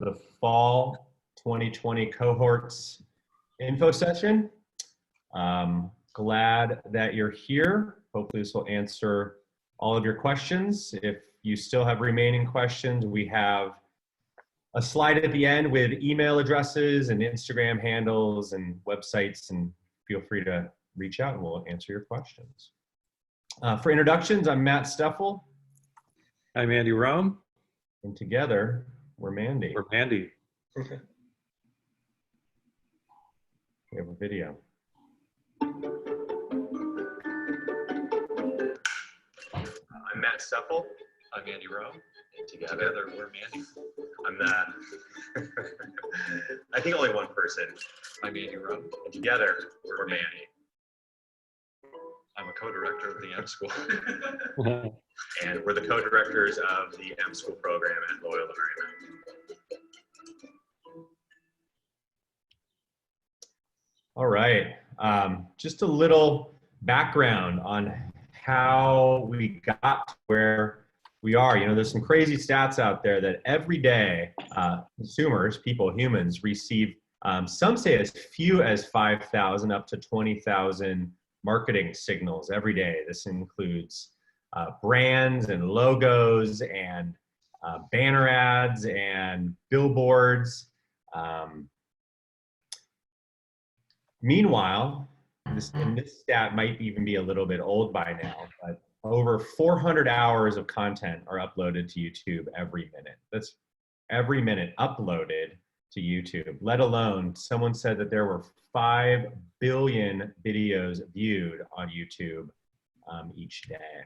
the fall 2020 cohorts info session. Glad that you're here. Hopefully this will answer all of your questions. If you still have remaining questions, we have a slide at the end with email addresses and Instagram handles and websites, and feel free to reach out and we'll answer your questions. For introductions, I'm Matt Stefl. I'm Andy Rohm. And together, we're Mandy. We're Mandy. Okay. We have a video. I'm Matt Stefl. I'm Andy Rohm. And together we're Mandy. I'm Matt. I think only one person. I'm Andy Rohm. And together we're Mandy. I'm a co-director of the M School. And we're the co-directors of the M School program at Loyola Marymount. All right, just a little background on how we got to where we are. You know, there's some crazy stats out there that every day consumers, people, humans, receive, some say as few as 5,000 up to 20,000 marketing signals every day. This includes brands and logos and banner ads and billboards. Meanwhile, this stat might even be a little bit old by now, but over 400 hours of content are uploaded to YouTube every minute. That's every minute uploaded to YouTube, let alone someone said that there were 5 billion videos viewed on YouTube each day.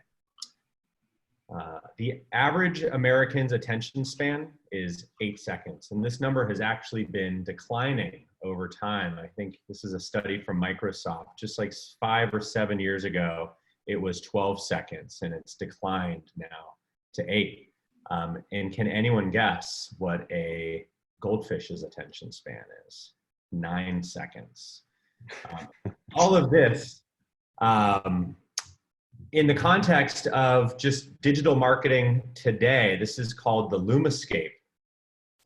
The average American's attention span is 8 seconds, and this number has actually been declining over time. I think this is a study from Microsoft. Just like 5 or 7 years ago, it was 12 seconds, and it's declined now to 8. And can anyone guess what a goldfish's attention span is? 9 seconds. All of this in the context of just digital marketing today. This is called the Lumascape.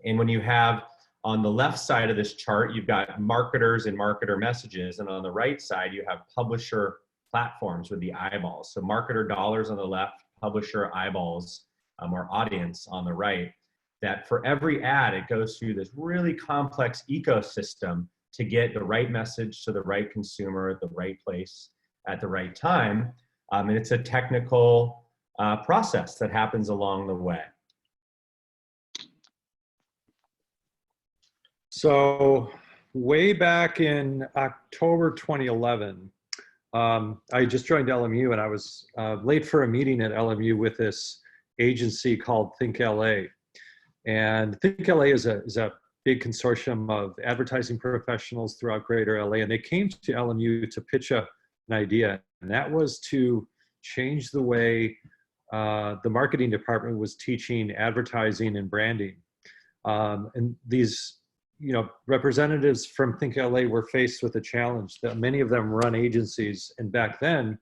And when you have on the left side of this chart, you've got marketers and marketer messages, and on the right side, you have publisher platforms with the eyeballs. So marketer dollars on the left, publisher eyeballs or audience on the right. That for every ad, it goes through this really complex ecosystem to get the right message to the right consumer at the right place at the right time. And it's a technical process that happens along the way. So way back in October 2011, I just joined LMU, and I was late for a meeting at LMU with this agency called Think LA. And Think LA is a big consortium of advertising professionals throughout greater LA, and they came to LMU to pitch an idea, and that was to change the way the marketing department was teaching advertising and branding. And these representatives from Think LA were faced with a challenge that many of them run agencies, and back then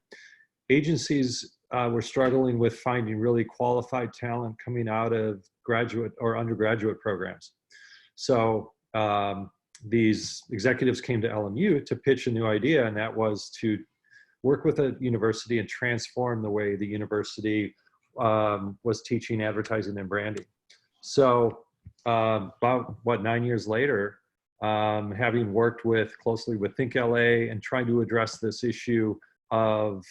agencies were struggling with finding really qualified talent coming out of graduate or undergraduate programs. So these executives came to LMU to pitch a new idea, and that was to work with a university and transform the way the university was teaching advertising and branding. So about 9 years later, having worked closely with Think LA and trying to address this issue of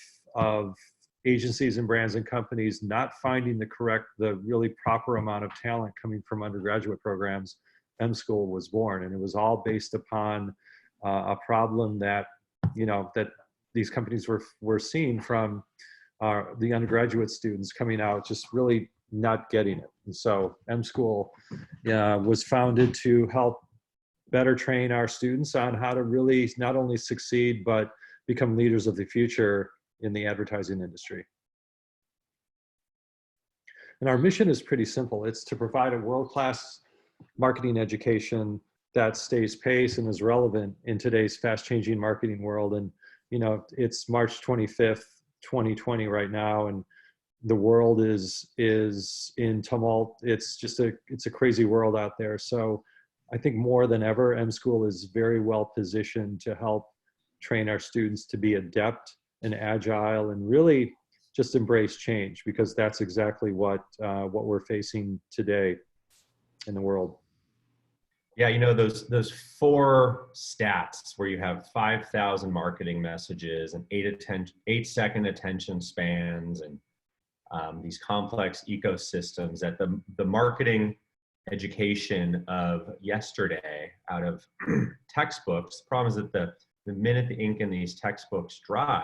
agencies and brands and companies not finding the really proper amount of talent coming from undergraduate programs, M School was born. And it was all based upon a problem that, that these companies were seeing from the undergraduate students coming out, just really not getting it. And so M School was founded to help better train our students on how to really not only succeed, but become leaders of the future in the advertising industry. And our mission is pretty simple. It's to provide a world-class marketing education that stays pace and is relevant in today's fast-changing marketing world. And it's March 25th, 2020 right now, and the world is in tumult. It's a crazy world out there. So I think more than ever, M School is very well positioned to help train our students to be adept and agile and really just embrace change, because that's exactly what we're facing today in the world. Yeah, you know, those four stats where you have 5,000 marketing messages and 8-second attention spans and these complex ecosystems, that the marketing education of yesterday out of textbooks. The problem is that the minute the ink in these textbooks dry,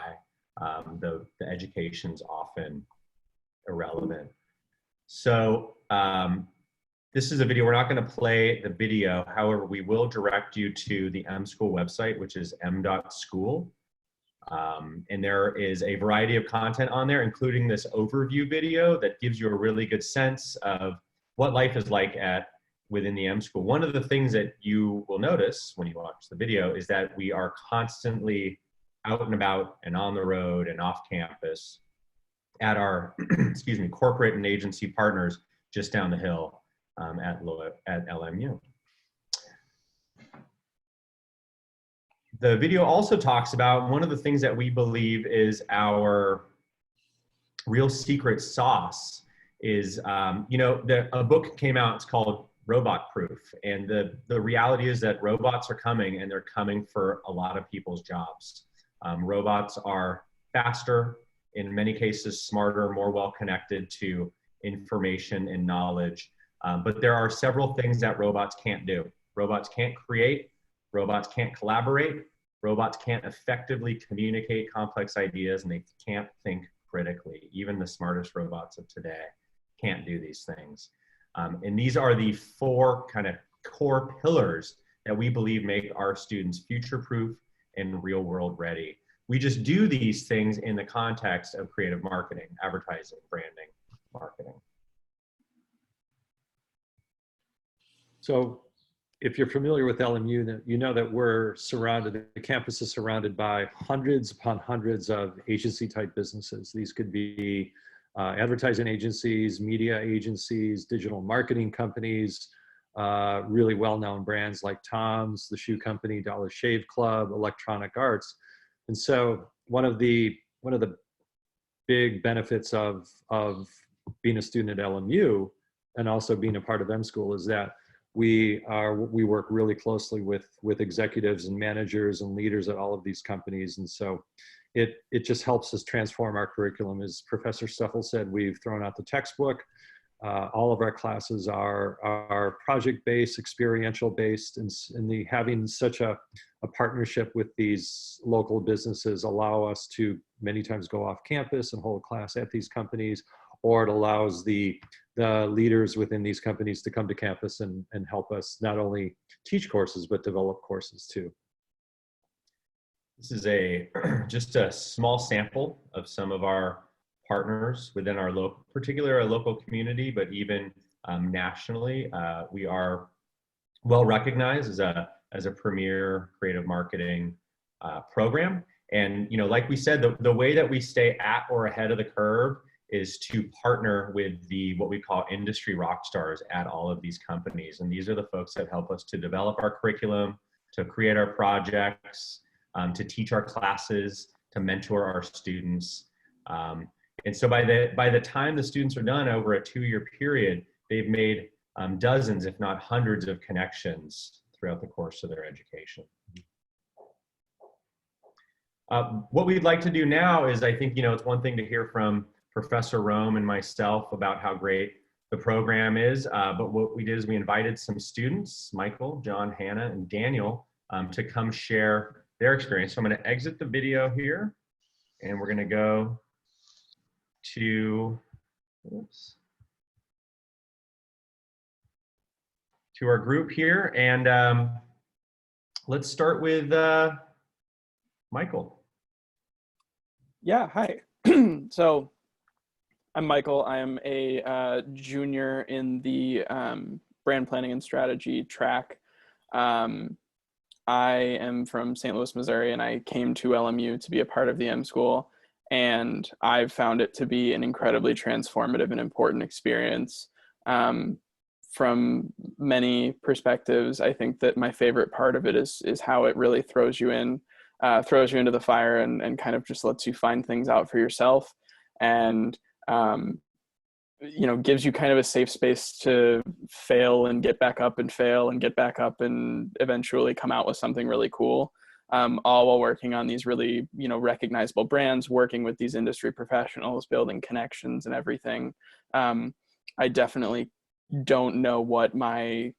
the education's often irrelevant. So this is a video. We're not going to play the video. However, we will direct you to the M School website, which is m.school. And there is a variety of content on there, including this overview video that gives you a really good sense of what life is like within the M School. One of the things that you will notice when you watch the video is that we are constantly out and about and on the road and off campus at our excuse me, corporate and agency partners just down the hill at LMU. The video also talks about one of the things that we believe is our real secret sauce is, you know, a book came out, it's called Robot Proof. And the reality is that robots are coming, and they're coming for a lot of people's jobs. Robots are faster, in many cases smarter, more well-connected to information and knowledge. But there are several things that robots can't do. Robots can't create, robots can't collaborate, robots can't effectively communicate complex ideas, and they can't think critically. Even the smartest robots of today can't do these things. And these are the four kind of core pillars that we believe make our students future-proof and real-world ready. We just do these things in the context of creative marketing, advertising, branding, marketing. So if you're familiar with LMU, you know that the campus is surrounded by hundreds upon hundreds of agency type businesses. These could be advertising agencies, media agencies, digital marketing companies, really well-known brands like Tom's, the shoe company, Dollar Shave Club, Electronic Arts. And so one of the big benefits of being a student at LMU and also being a part of M School is that we work really closely with executives and managers and leaders at all of these companies. And so it just helps us transform our curriculum. As Professor Stefl said, we've thrown out the textbook. All of our classes are project-based, experiential-based, and having such a partnership with these local businesses allow us to many times go off campus and hold class at these companies, or it allows the leaders within these companies to come to campus and help us not only teach courses, but develop courses too. This is just a small sample of some of our partners within our particularly our local community, but even nationally. We are well recognized as a premier creative marketing program. And, you know, like we said, the way that we stay at or ahead of the curve is to partner with what we call industry rock stars at all of these companies. And these are the folks that help us to develop our curriculum, to create our projects, to teach our classes, to mentor our students. And so by the time the students are done over a 2-year period, they've made dozens, if not hundreds of connections throughout the course of their education. What we'd like to do now is, I think, you know, it's one thing to hear from Professor Rohm and myself about how great the program is, but what we did is we invited some students, Michael, John, Hannah, and Daniel, to come share their experience. So I'm going to exit the video here, and we're going to go to, to our group here, and let's start with Michael. Yeah, hi. So I'm Michael. I am a junior in the brand planning and strategy track. I am from St. Louis, Missouri, and I came to LMU to be a part of the M School. And I've found it to be an incredibly transformative and important experience. From many perspectives, I think that my favorite part of it is how it really throws you into the fire and kind of just lets you find things out for yourself, and gives you kind of a safe space to fail and get back up and fail and get back up and eventually come out with something really cool. All while working on these really, recognizable brands, working with these industry professionals, building connections and everything. I definitely don't know what my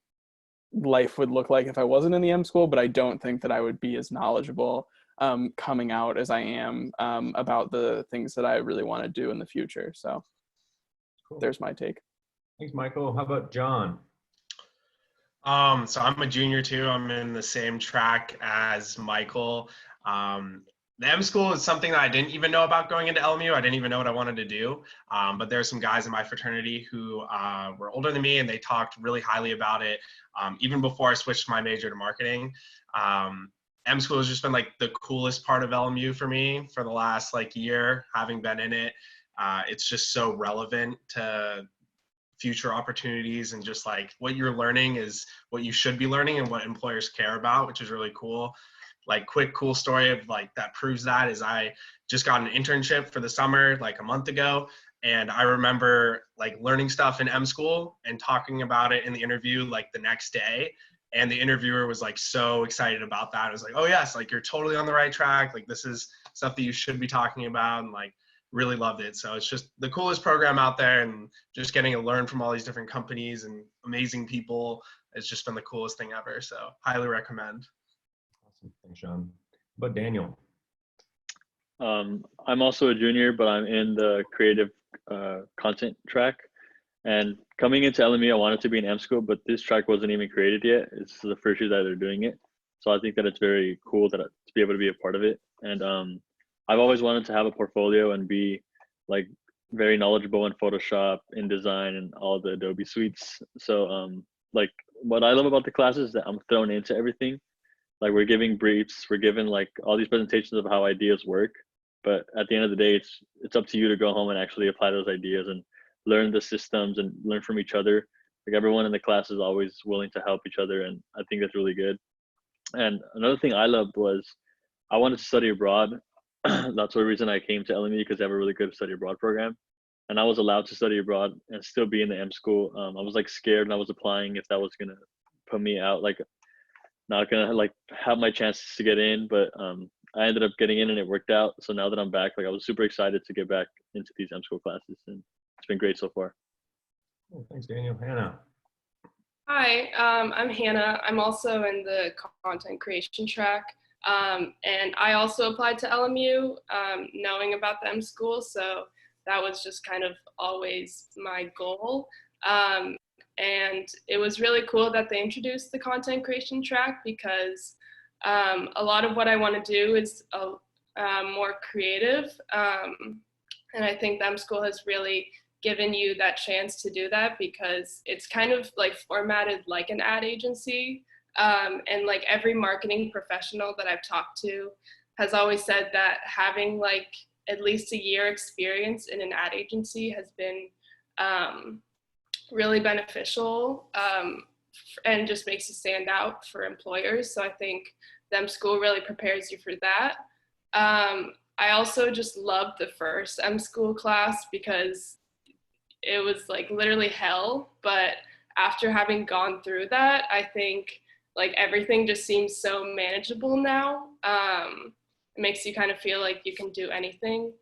life would look like if I wasn't in the M School, but I don't think that I would be as knowledgeable coming out as I am about the things that I really want to do in the future. So cool. There's my take. Thanks, Michael. How about John? So I'm a junior too. I'm in the same track as Michael. The M School is something that I didn't even know about going into LMU. I didn't even know what I wanted to do. But there are some guys in my fraternity who were older than me, and they talked really highly about it. Even before I switched my major to marketing, M School has just been like the coolest part of LMU for me for the last year, having been in it. It's just so relevant to future opportunities, and just what you're learning is what you should be learning and what employers care about, which is really cool. Quick cool story of that proves that is I just got an internship for the summer a month ago, and I remember learning stuff in M School and talking about it in the interview the next day, and the interviewer was so excited about that. I was like, oh yes, you're totally on the right track, this is stuff that you should be talking about, and really loved it. So it's just the coolest program out there, and just getting to learn from all these different companies and amazing people. It's just been the coolest thing ever. So highly recommend. Awesome. Thanks, Sean. But Daniel? I'm also a junior, but I'm in the creative content track. And coming into LME, I wanted to be in M School, but this track wasn't even created yet. It's the first year that they're doing it. So I think that it's very cool to be able to be a part of it. And I've always wanted to have a portfolio and be very knowledgeable in Photoshop, in design, and all the Adobe suites. So what I love about the classes is that I'm thrown into everything. We're giving briefs, we're given all these presentations of how ideas work, but at the end of the day, it's up to you to go home and actually apply those ideas and learn the systems and learn from each other. Everyone in the class is always willing to help each other, and I think that's really good. And another thing I loved was I wanted to study abroad. That's the reason I came to LME, because they have a really good study abroad program, and I was allowed to study abroad and still be in the M School. I was scared, and I was applying if that was gonna put me out, not gonna have my chances to get in, but I ended up getting in and it worked out. So now that I'm back, I was super excited to get back into these M School classes, and it's been great so far. Oh, thanks, Daniel. Hannah? Hi, I'm Hannah. I'm also in the content creation track. And I also applied to LMU knowing about the M School, so that was just kind of always my goal. And it was really cool that they introduced the content creation track, because a lot of what I want to do is more creative. And I think the M School has really given you that chance to do that, because it's kind of formatted like an ad agency. And every marketing professional that I've talked to has always said that having at least a year experience in an ad agency has been really beneficial, and just makes you stand out for employers. So I think the M School really prepares you for that. I also just loved the first M School class, because it was literally hell, but after having gone through that, I think everything just seems so manageable now. It makes you kind of feel like you can do anything.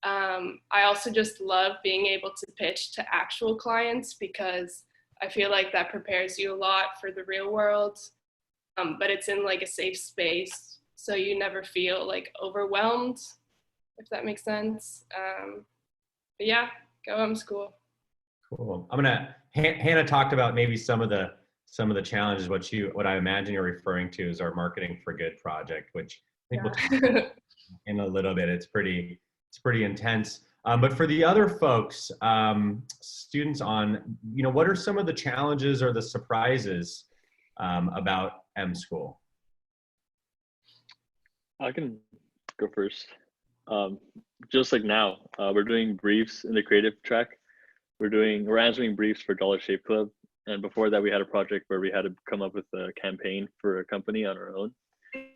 I also just love being able to pitch to actual clients, because I feel like that prepares you a lot for the real world, but it's in a safe space, so you never feel overwhelmed, if that makes sense. But yeah, go M School. Cool. Hannah talked about maybe some of the challenges. What I imagine you're referring to is our Marketing for Good project, which I think we'll talk about in a little bit. It's pretty intense. But for the other folks, students on, what are some of the challenges or the surprises about M School? I can go first. just like now, we're doing briefs in the creative track. We're answering briefs for Dollar Shave Club, and before that, we had a project where we had to come up with a campaign for a company on our own.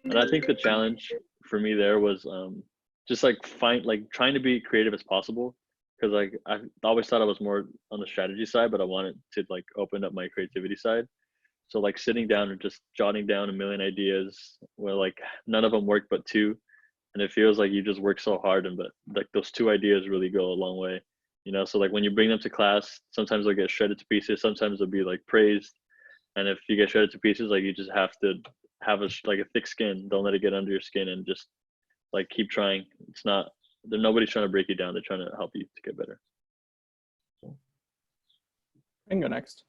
And I think the challenge for me there was just like trying to be creative as possible, because like I always thought I was more on the strategy side, but I wanted to like open up my creativity side. So like sitting down and just jotting down a million ideas where like none of them worked but two, and it feels like you just work so hard, and but like those two ideas really go a long way, you know. So like when you bring them to class, sometimes they'll get shredded to pieces, sometimes they'll be like praised, and if you get shredded to pieces, like you just have to have like a thick skin. Don't let it get under your skin, and just like keep trying. It's not nobody's trying to break you down. They're trying to help you to get better. I can go next.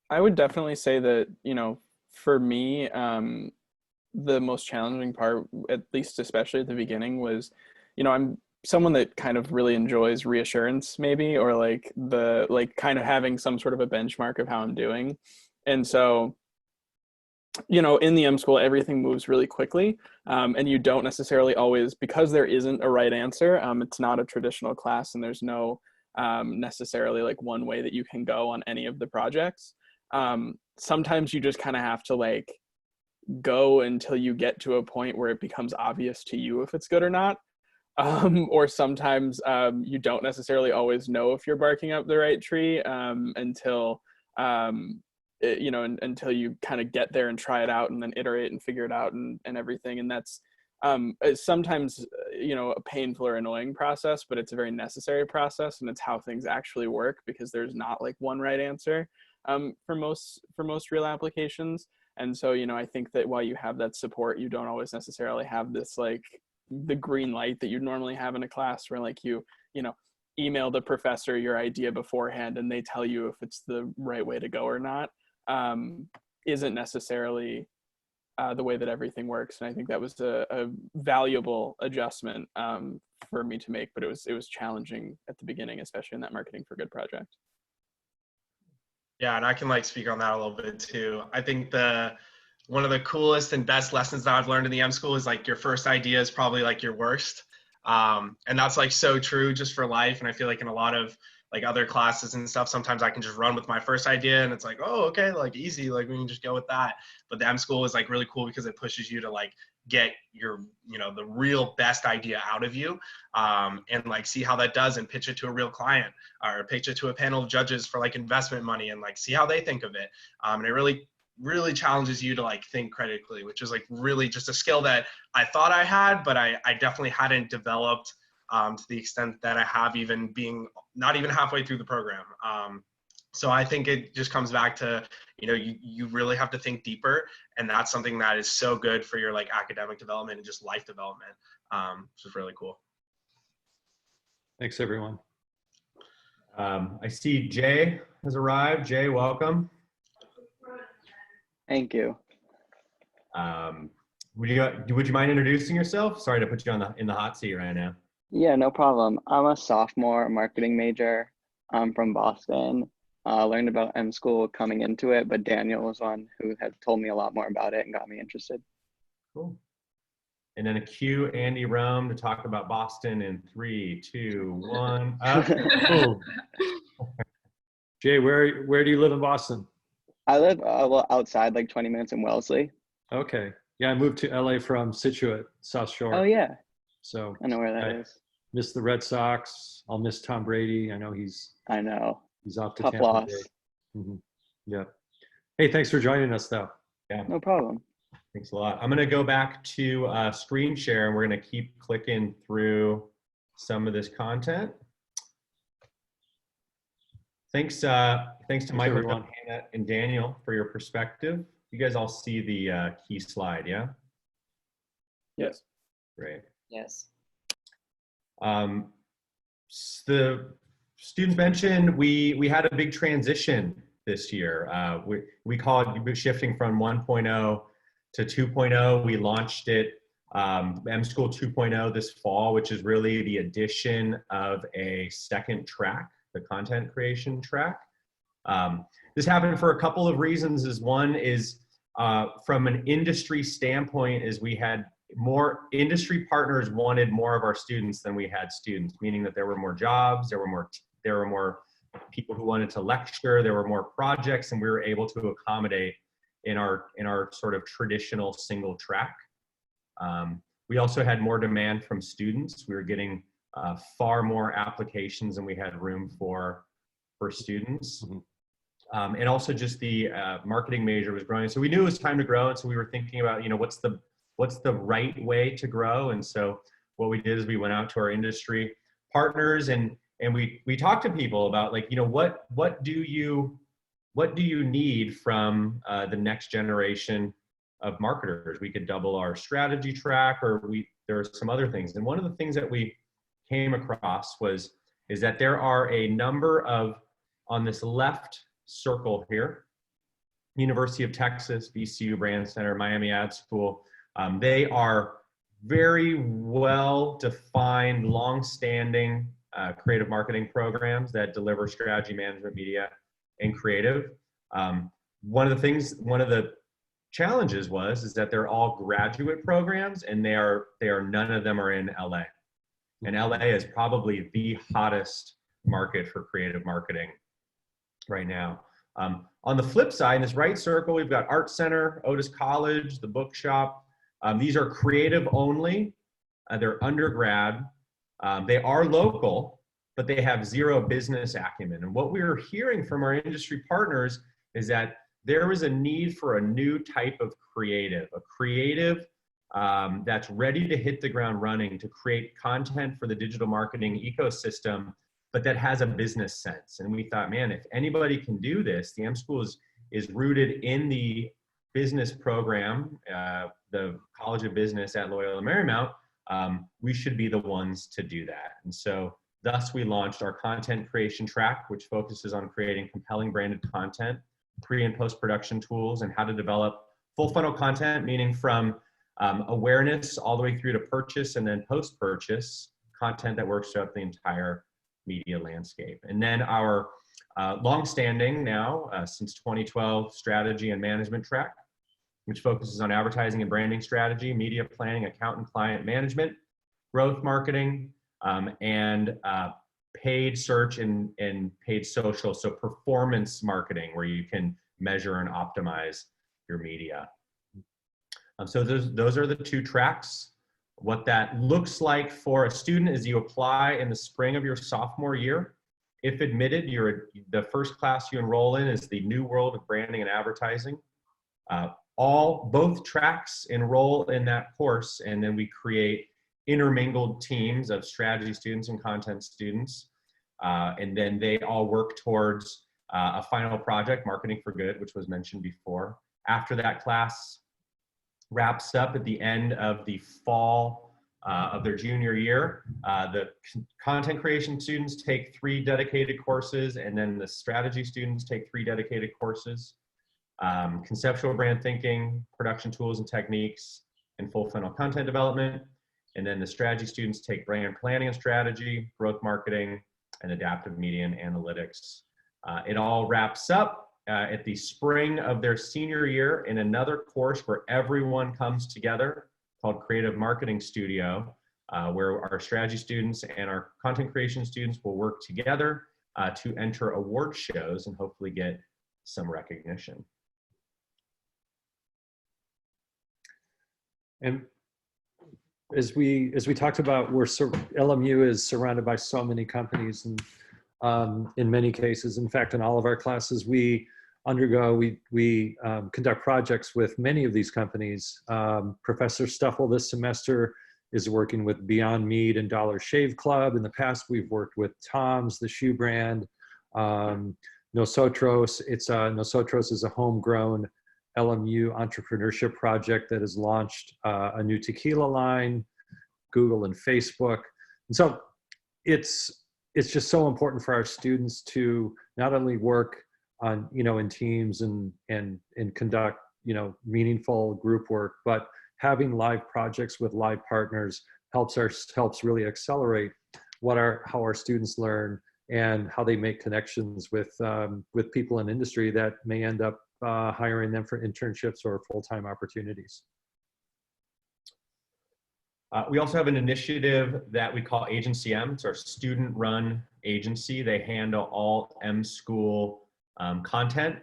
I would definitely say that, you know, for me, the most challenging part, at least especially at the beginning, was, you know, I'm someone that kind of really enjoys reassurance, maybe, or like kind of having some sort of a benchmark of how I'm doing. And so, you know, in the M School, everything moves really quickly, and you don't necessarily always, because there isn't a right answer. It's not a traditional class, and there's no necessarily like one way that you can go on any of the projects. Sometimes you just kind of have to like go until you get to a point where it becomes obvious to you if it's good or not. Or sometimes you don't necessarily always know if you're barking up the right tree until you know, until you kind of get there and try it out and then iterate and figure it out and everything. And that's sometimes, you know, a painful or annoying process, but it's a very necessary process, and it's how things actually work, because there's not like one right answer for most real applications. And so, you know, I think that while you have that support, you don't always necessarily have this like the green light that you'd normally have in a class where like you know, email the professor your idea beforehand and they tell you if it's the right way to go or not. Isn't necessarily the way that everything works. And I think that was a valuable adjustment for me to make, but it was challenging at the beginning, especially in that Marketing for Good project. Yeah, and I can like speak on that a little bit too. I think one of the coolest and best lessons that I've learned in the M School is like your first idea is probably like your worst. And that's like so true just for life. And I feel like in a lot of like other classes and stuff, sometimes I can just run with my first idea and it's like, oh, okay, like easy, like we can just go with that. But the M School is like really cool because it pushes you to like get your, you know, the real best idea out of you, and like see how that does and pitch it to a real client or pitch it to a panel of judges for like investment money and like see how they think of it. And it really challenges you to like think critically, which is like really just a skill that I thought I had, but I definitely hadn't developed to the extent that I have, even being not even halfway through the program. So I think it just comes back to, you know, you really have to think deeper, and that's something that is so good for your like academic development and just life development, which is really cool. Thanks, everyone. I see Jay has arrived. Jay, welcome. Thank you. Would you mind introducing yourself? Sorry to put you in the hot seat right now. Yeah, no problem. I'm a sophomore marketing major. I'm from Boston. Learned about M School coming into it, but Daniel was one who had told me a lot more about it and got me interested. Cool. And then a cue Andy Rohm to talk about Boston in 3, 2, 1. Boom. Jay, where do you live in Boston? I live well outside, like 20 minutes in Wellesley. Okay. Yeah, I moved to LA from Situate, South Shore. Oh yeah. So I know where that is. Miss the Red Sox. I'll miss Tom Brady. I know he's off to Tough Tampa loss. Bay. Mm-hmm. Yeah. Hey, thanks for joining us though. Yeah. No problem. Thanks a lot. I'm going to go back to screen share, and we're going to keep clicking through some of this content. Thanks to Michael, Hannah, and Daniel for your perspective. You guys all see the key slide, yeah? Yes. Great. Yes. The students mentioned we had a big transition this year. We call it shifting from 1.0 to 2.0. We launched it, M School 2.0 this fall, which is really the addition of a second track, the content creation track. This happened for a couple of reasons. One is from an industry standpoint, is we had more industry partners wanted more of our students than we had students, meaning that there were more jobs, there were more people who wanted to lecture, there were more projects, and we were able to accommodate in our sort of traditional single track. We also had more demand from students. We were getting far more applications than we had room for students. Mm-hmm. And also just the marketing major was growing. So we knew it was time to grow. And so we were thinking about, you know, what's the right way to grow? And so what we did is we went out to our industry partners and we talked to people about, like, you know, what do you need from the next generation of marketers? We could double our strategy track, or there are some other things. And one of the things that we came across is that there are a number of, on this left circle here, University of Texas, VCU Brand Center, Miami Ad School, they are very well defined, long-standing creative marketing programs that deliver strategy, management, media, and creative. One of the challenges is that they're all graduate programs, and none of them are in LA. And LA is probably the hottest market for creative marketing right now. On the flip side, in this right circle, we've got Art Center, Otis College, the Bookshop. These are creative only. They're undergrad. They are local, but they have zero business acumen. And what we were hearing from our industry partners is that there is a need for a new type of creative, a creative that's ready to hit the ground running, to create content for the digital marketing ecosystem, but that has a business sense. And we thought, man, if anybody can do this, the M School is rooted in the business program, the College of Business at Loyola Marymount. We should be the ones to do that. And so thus we launched our content creation track, which focuses on creating compelling branded content, pre and post-production tools, and how to develop full funnel content, meaning from awareness all the way through to purchase, and then post-purchase content that works throughout the entire media landscape. And then our long-standing now, since 2012, strategy and management track, which focuses on advertising and branding strategy, media planning, account and client management, growth marketing, and paid search and paid social. So performance marketing, where you can measure and optimize your media. So those are the two tracks. What that looks like for a student is you apply in the spring of your sophomore year. If admitted, the first class you enroll in is the New World of Branding and Advertising. Both tracks enroll in that course, and then we create intermingled teams of strategy students and content students. And then they all work towards a final project, Marketing for Good, which was mentioned before. After that class wraps up at the end of the fall of their junior year, the content creation students take 3 dedicated courses, and then the strategy students take 3 dedicated courses. Conceptual brand thinking, production tools and techniques, and full funnel content development. And then the strategy students take brand planning and strategy, growth marketing, and adaptive media and analytics. It all wraps up at the spring of their senior year in another course where everyone comes together, called Creative Marketing Studio, where our strategy students and our content creation students will work together to enter award shows and hopefully get some recognition. And as we talked about, LMU is surrounded by so many companies, and in many cases, in fact, in all of our classes, we conduct projects with many of these companies. Professor Stefl this semester is working with Beyond Meat and Dollar Shave Club. In the past, we've worked with Tom's, the shoe brand, Nosotros. Nosotros is a homegrown LMU entrepreneurship project that has launched a new tequila line, Google and Facebook. And so it's just so important for our students to not only work on, in teams and conduct, meaningful group work, but having live projects with live partners helps really accelerate how our students learn and how they make connections with people in industry that may end up hiring them for internships or full-time opportunities. We also have an initiative that we call Agency M. It's our student-run agency. They handle all M School content.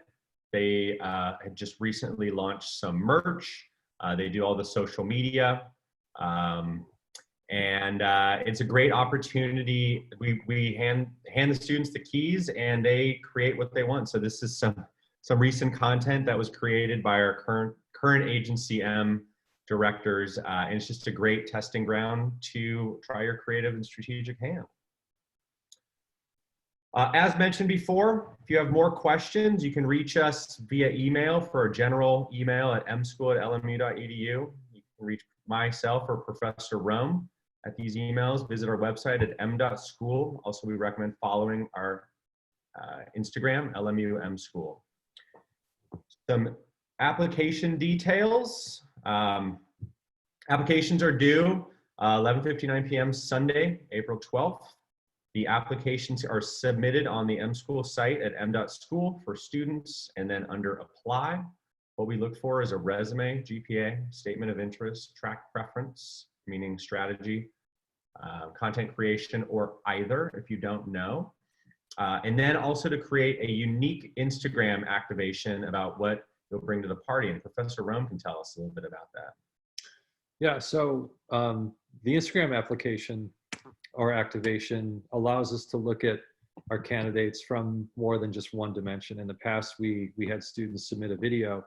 They had just recently launched some merch. They do all the social media. It's a great opportunity. We hand the students the keys and they create what they want. So this is some recent content that was created by our current Agency M directors, and it's just a great testing ground to try your creative and strategic hand. As mentioned before, if you have more questions, you can reach us via email for a general email at mschool@lmu.edu. You can reach myself or Professor Rohm at these emails. Visit our website at m.school. Also, we recommend following our Instagram, LMU M School. Some application details. Applications are due 11:59 p.m. Sunday, April 12th. The applications are submitted on the M School site at m.school for students, and then under apply, what we look for is a resume, GPA, statement of interest, track preference, meaning strategy, content creation, or either if you don't know. And then also to create a unique Instagram activation about what you'll bring to the party. And Professor Rohm can tell us a little bit about that. Yeah, so the Instagram application or activation allows us to look at our candidates from more than just one dimension. In the past, we had students submit a video,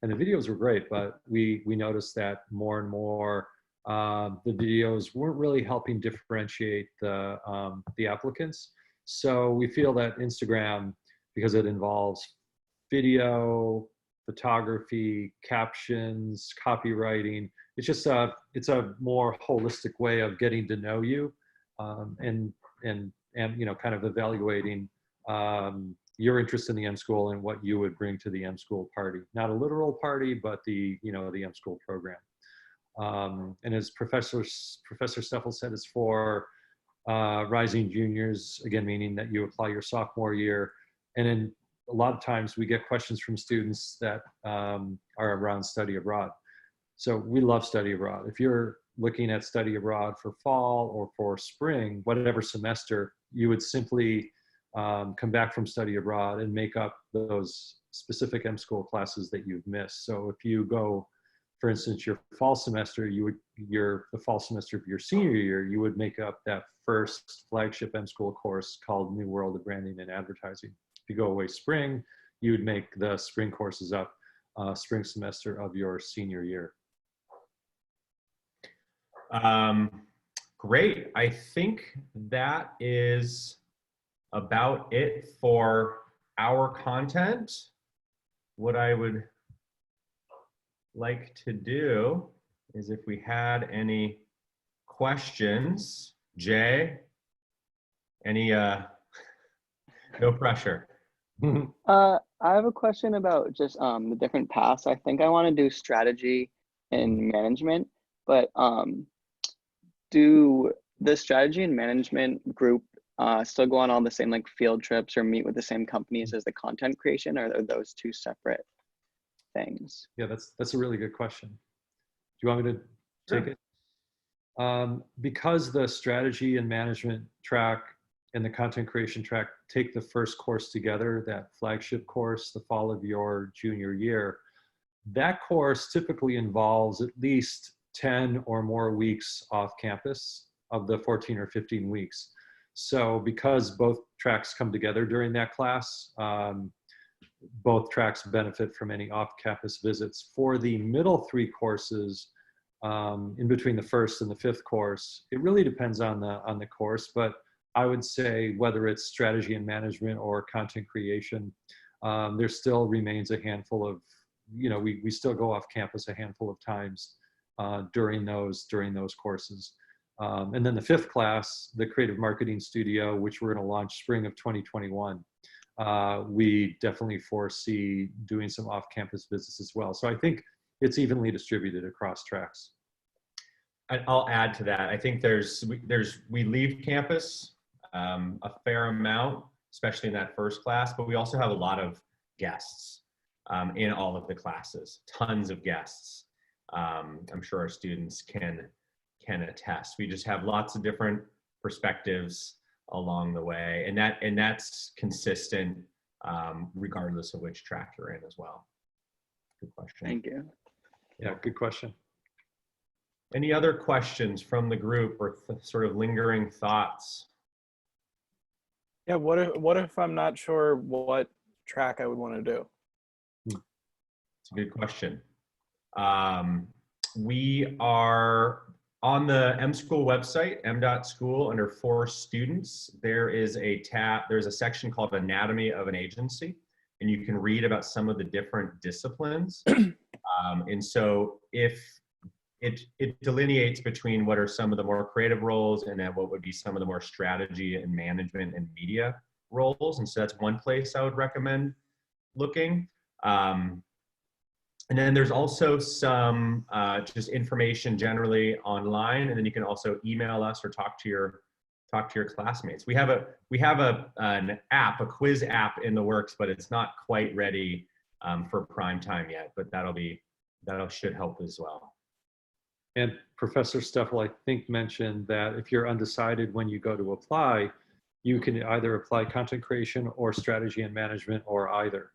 and the videos were great, but we noticed that more and more the videos weren't really helping differentiate the applicants. So we feel that Instagram, because it involves video, photography, captions, copywriting, it's a more holistic way of getting to know you, and you know, kind of evaluating your interest in the M School and what you would bring to the M School party. Not a literal party, but the M School program. And as Professor Stefl said, it's for rising juniors, again, meaning that you apply your sophomore year. And then a lot of times we get questions from students that are around study abroad. So we love study abroad. If you're looking at study abroad for fall or for spring, whatever semester, you would simply come back from study abroad and make up those specific M School classes that you've missed. So if you go, for instance, your fall semester, the fall semester of your senior year, you would make up that first flagship M School course called New World of Branding and Advertising. If you go away spring, you would make the spring courses up spring semester of your senior year. Great. I think that is about it for our content. What I would like to do is, if we had any questions, Jay, any, no pressure. I have a question about just the different paths. I think I want to do strategy and management, but do the strategy and management group still go on all the same like field trips or meet with the same companies as the content creation, or are those two separate things? Yeah, that's a really good question. Do you want me to take it? Because the strategy and management track and the content creation track take the first course together, that flagship course, the fall of your junior year, that course typically involves at least 10 or more weeks off campus of the 14 or 15 weeks. So because both tracks come together during that class, both tracks benefit from any off-campus visits. For the middle three courses, in between the first and the fifth course, it really depends on the course, but I would say whether it's strategy and management or content creation, there still remains a handful of, we still go off campus a handful of times during those courses. And then the fifth class, the Creative Marketing Studio, which we're going to launch spring of 2021, we definitely foresee doing some off-campus visits as well. So I think it's evenly distributed across tracks. I'll add to that. I think we leave campus a fair amount, especially in that first class, but we also have a lot of guests in all of the classes, tons of guests. I'm sure our students can can attest. We just have lots of different perspectives along the way, and that's consistent regardless of which track you're in as well. Good question. Thank you. Yeah, good question. Any other questions from the group or sort of lingering thoughts? Yeah, what if I'm not sure what track I would want to do? It's a good question. We are on the M-School website, m.school, under for students. There is a tab, there's a section called Anatomy of an Agency, and you can read about some of the different disciplines. And so if it delineates between what are some of the more creative roles and then what would be some of the more strategy and management and media roles. And so that's one place I would recommend looking. And then there's also some just information generally online, and then you can also email us or talk to your classmates. We have an app, a quiz app in the works, but it's not quite ready for prime time yet. But that should help as well. And Professor Stefl, I think, mentioned that if you're undecided when you go to apply, you can either apply content creation or strategy and management, or either.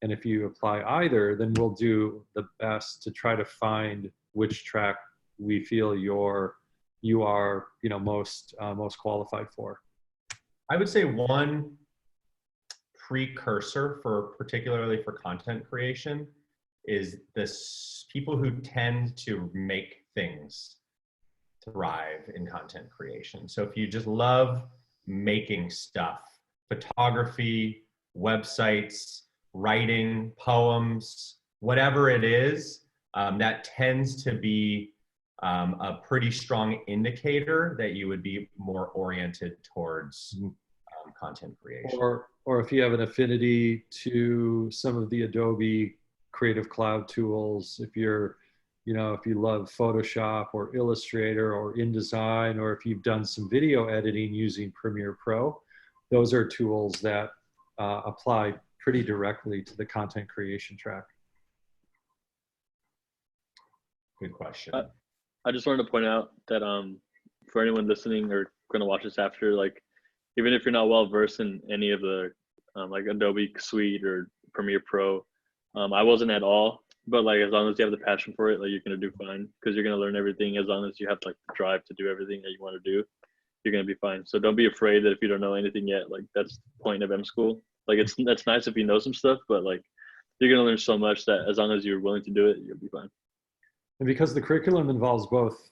And if you apply either, then we'll do the best to try to find which track we feel you are most qualified for. I would say one precursor particularly for content creation is this people who tend to make things thrive in content creation. So if you just love making stuff, photography, websites, writing, poems, whatever it is, that tends to be a pretty strong indicator that you would be more oriented towards content creation. Or if you have an affinity to some of the Adobe Creative Cloud tools, if you love Photoshop or Illustrator or InDesign, or if you've done some video editing using Premiere Pro, those are tools that apply pretty directly to the content creation track. Good question. I just wanted to point out that for anyone listening or going to watch this after, like, even if you're not well versed in any of the like Adobe Suite or Premiere Pro, I wasn't at all, but like as long as you have the passion for it, like you're gonna do fine, because you're gonna learn everything. As long as you have like the drive to do everything that you want to do, you're gonna be fine. So don't be afraid that if you don't know anything yet, like that's the point of M School. Like that's nice if you know some stuff, but like you're gonna learn so much that as long as you're willing to do it, you'll be fine. And because the curriculum involves both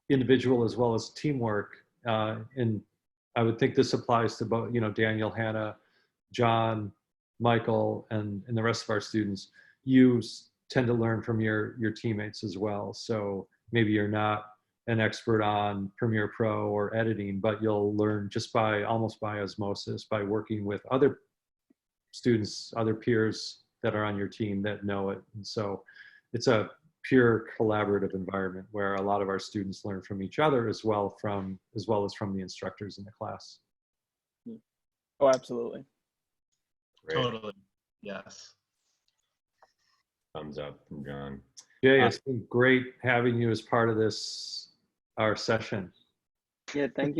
individual as well as teamwork, and I would think this applies to both, Daniel, Hannah, John, Michael, and the rest of our students, you tend to learn from your teammates as well. So maybe you're not an expert on Premiere Pro or editing, but you'll learn just almost by osmosis, by working with other students, other peers that are on your team that know it. And so it's a pure collaborative environment where a lot of our students learn from each other as well as from the instructors in the class. Oh, absolutely. Great. Totally. Yes. Thumbs up from John. Jay, it's been great having you as part of our session. Yeah, thank you.